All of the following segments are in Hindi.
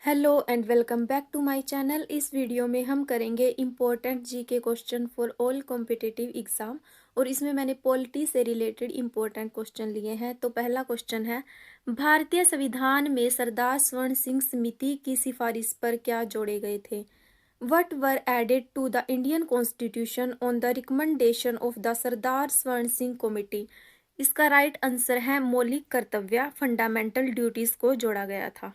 Hello and welcome back to my channel. इस वीडियो में हम करेंगे important GK question for all competitive exam और इसमें मैंने पॉलिटी से रिलेटेड इम्पोर्टेंट क्वेश्चन लिए हैं। तो पहला क्वेश्चन है, भारतीय संविधान में सरदार स्वर्ण सिंह समिति की सिफारिश पर क्या जोड़े गए थे? What were added to the Indian constitution on the recommendation of the Sardar Swaran Singh committee? इसका राइट आंसर है मौलिक कर्तव्य, फंडामेंटल ड्यूटीज को जोड़ा गया था।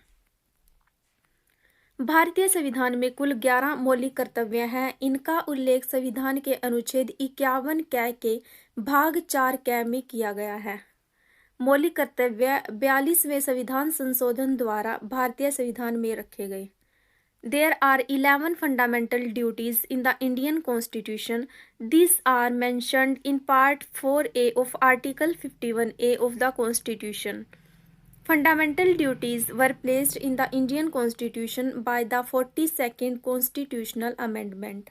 भारतीय संविधान में कुल 11 मौलिक कर्तव्य हैं। इनका उल्लेख संविधान के अनुच्छेद 51 कै के भाग 4 कै में किया गया है। मौलिक कर्तव्य 42वें संविधान संशोधन द्वारा भारतीय संविधान में रखे गए। There are 11 fundamental duties in the Indian Constitution. These are mentioned in Part 4A of Article 51A of the Constitution. Fundamental duties were placed in the Indian Constitution by the 42nd Constitutional Amendment.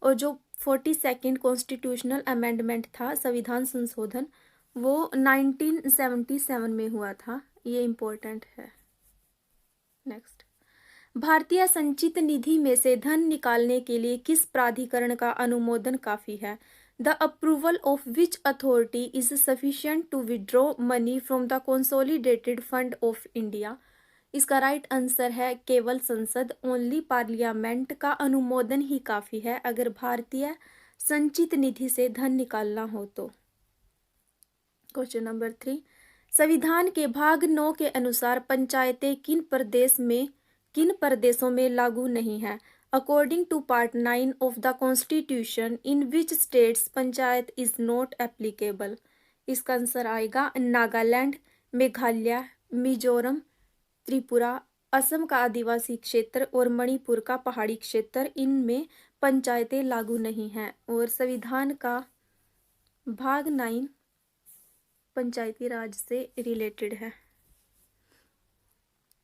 और जो 42nd Constitutional Amendment था, संविधान संशोधन, वो 1977 में हुआ था। ये इम्पोर्टेंट है। नेक्स्ट, भारतीय संचित निधि में से धन निकालने के लिए किस प्राधिकरण का अनुमोदन काफी है? The approval of which authority is sufficient to withdraw money from the consolidated fund of India? इसका राइट आंसर है केवल संसद, ओनली पार्लियामेंट का अनुमोदन ही काफी है अगर भारतीय संचित निधि से धन निकालना हो तो। क्वेश्चन नंबर 3, संविधान के भाग 9 के अनुसार पंचायतें किन प्रदेशों में लागू नहीं है? According to Part 9 of the Constitution, in which states panchayat is not applicable? इसका आंसर आएगा नागालैंड, मेघालय, मिजोरम, त्रिपुरा, असम का आदिवासी क्षेत्र और मणिपुर का पहाड़ी क्षेत्र। इनमें पंचायतें लागू नहीं हैं। और संविधान का भाग 9 पंचायती राज से रिलेटेड है।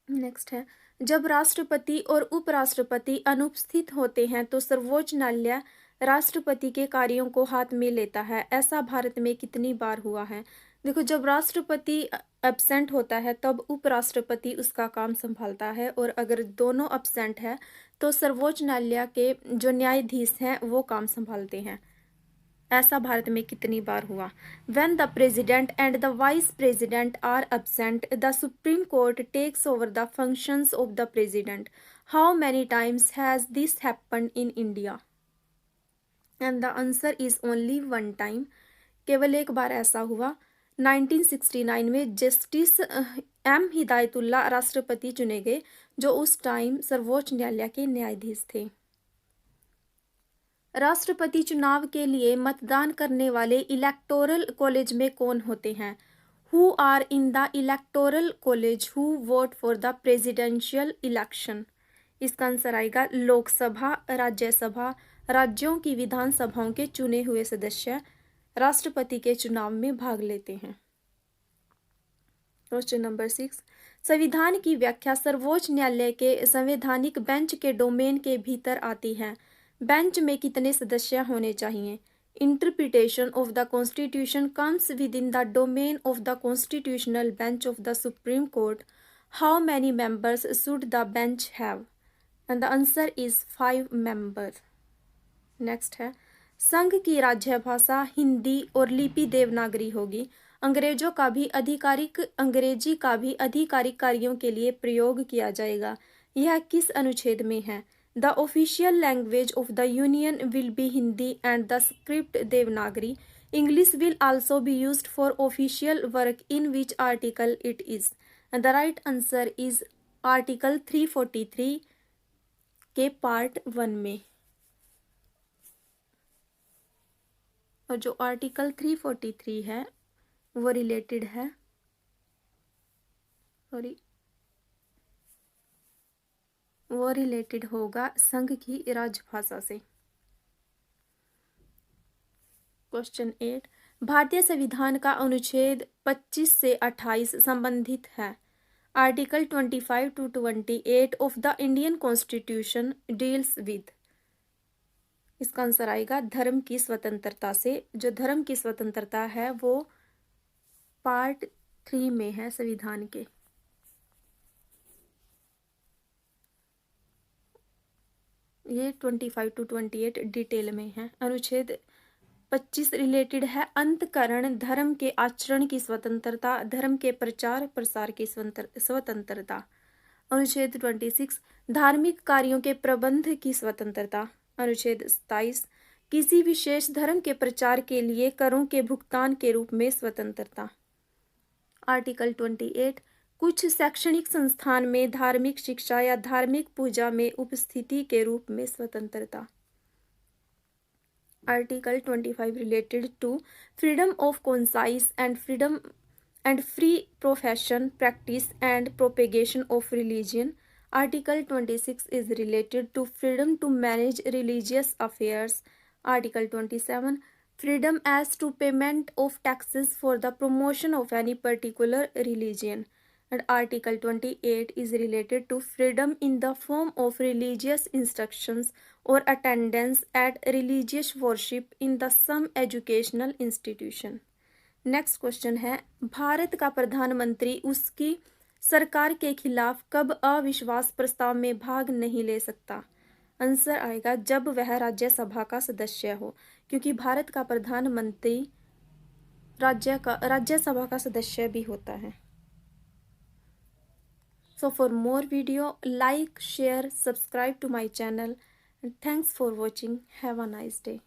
नेक्स्ट है, जब राष्ट्रपति और उपराष्ट्रपति अनुपस्थित होते हैं तो सर्वोच्च न्यायालय राष्ट्रपति के कार्यों को हाथ में लेता है। ऐसा भारत में कितनी बार हुआ है? देखो, जब राष्ट्रपति एब्सेंट होता है तब उपराष्ट्रपति उसका काम संभालता है, और अगर दोनों एब्सेंट है तो सर्वोच्च न्यायालय के जो न्यायाधीश हैं वो काम संभालते हैं। ऐसा भारत में कितनी बार हुआ? When the president and the vice president are absent, the Supreme Court takes over the functions of the president. How many times has this happened in India? And the answer is only one time. केवल एक बार ऐसा हुआ। 1969 में जस्टिस एम हिदायतुल्ला राष्ट्रपति चुने गए, जो उस टाइम सर्वोच्च न्यायालय के न्यायाधीश थे। राष्ट्रपति चुनाव के लिए मतदान करने वाले इलेक्टोरल कॉलेज में कौन होते हैं? Who are in the electoral college who vote for the presidential election? इसका आंसर आएगा लोकसभा, राज्यसभा, राज्यों की विधानसभाओं के चुने हुए सदस्य राष्ट्रपति के चुनाव में भाग लेते हैं। क्वेश्चन नंबर 6, संविधान की व्याख्या सर्वोच्च न्यायालय के संवैधानिक बेंच के डोमेन के भीतर आती है। बेंच में कितने सदस्य होने चाहिए? Interpretation of the constitution comes with in the domain of the constitutional bench of the supreme court. How many members should the bench have? And the answer is 5 member. Next है, संघ की राज्य भाषा हिंदी और लिपि देवनागरी होगी। अंग्रेजी का भी आधिकारिक कार्यों के लिए प्रयोग किया जाएगा। यह किस अनुच्छेद में है? The official language of the Union will be Hindi and the script Devanagari. English will also be used for official work. In which article it is? And the right answer is Article 343 के Part 1 में। और जो Article 343 है वो रिलेटेड है, वो रिलेटेड होगा संघ की राजभाषा से। क्वेश्चन 8, भारतीय संविधान का अनुच्छेद 25 से 28 संबंधित है। Article 25 to 28 of the Indian constitution deals with. इसका आंसर आएगा धर्म की स्वतंत्रता से। जो धर्म की स्वतंत्रता है वो पार्ट 3 में है संविधान के। ये 25 to 28 डिटेल में है। अनुच्छेद 25 रिलेटेड है अंतःकरण, धर्म के आचरण की स्वतंत्रता, धर्म के प्रचार प्रसार की स्वतंत्रता। अनुच्छेद 26 धार्मिक कार्यों के प्रबंध की स्वतंत्रता। अनुच्छेद 27 किसी विशेष धर्म के प्रचार के लिए करों के भुगतान के रूप में स्वतंत्रता। आर्टिकल 28 कुछ शैक्षणिक संस्थान में धार्मिक शिक्षा या धार्मिक पूजा में उपस्थिति के रूप में स्वतंत्रता। Article 25 related to freedom of conscience and freedom and free profession practice and propagation of religion. Article 26 is related to freedom to manage religious affairs. Article 27 freedom as to payment of taxes for the promotion of any particular religion. And Article 28 is related to freedom in the form of religious instructions or attendance at religious worship in the some educational institution. Next question है, भारत का प्रधानमंत्री उसकी सरकार के खिलाफ कब अविश्वास प्रस्ताव में भाग नहीं ले सकता? आंसर आएगा जब वह राज्यसभा का सदस्य हो, क्योंकि भारत का प्रधानमंत्री राज्यसभा का सदस्य भी होता है। So for more video like share subscribe to my channel. Thanks for watching. Have a nice day.